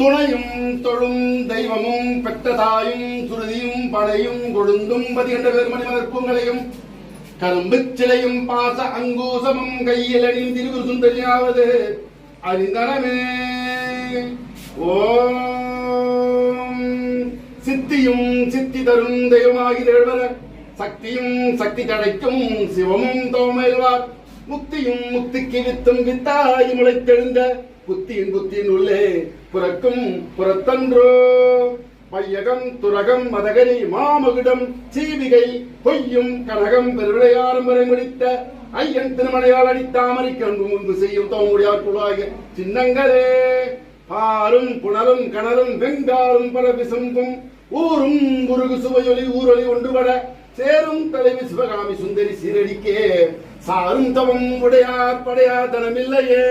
துணையும் தொழும் தெய்வமும் பெற்ற தாயும் சுருதியும் படையும் கொழுந்தும் பதிகண்ட பெருமணி மலர்ப்பூங்களையும் கரும்பு சிலையும் பாச அங்கூசமும் கையில் அணிந்திரு சுந்தரியாவது அறிந்தனமே. ஓம் சித்தியும் சித்தி தரும் தெய்வமாகி தேழ்வர சக்தியும் சக்தி தடைக்கும் சிவமும் தோமேல்வார் முக்தியும் முக்திக்கு வித்தும் வித்தாய் முளைத்தெழுந்த புத்தியின் உள்ளே புறக்கும் புறத்தன்றோ பையகம் துரகம் மதகரி மாமகுடம் சீவிகை பொய்யும் கனகம் பெருவிளையாரம் வரை முடித்த ஐயன் திருமலையால் அடித்தாமரை கண்பு முன்பு செய்யும் தோமுடியார் குழாய சின்னங்களே பாரும் புனலும் கனலும் வெங்காரும் பரவிசும்பும் ஊரும் குருகு சுவையொலி ஊரொலி ஒன்றுபட சேரும் தலைவி சிவகாமி சுந்தரி சீரடிக்கே சாரும் தவம் உடையார் படையார் தனமில்லையே.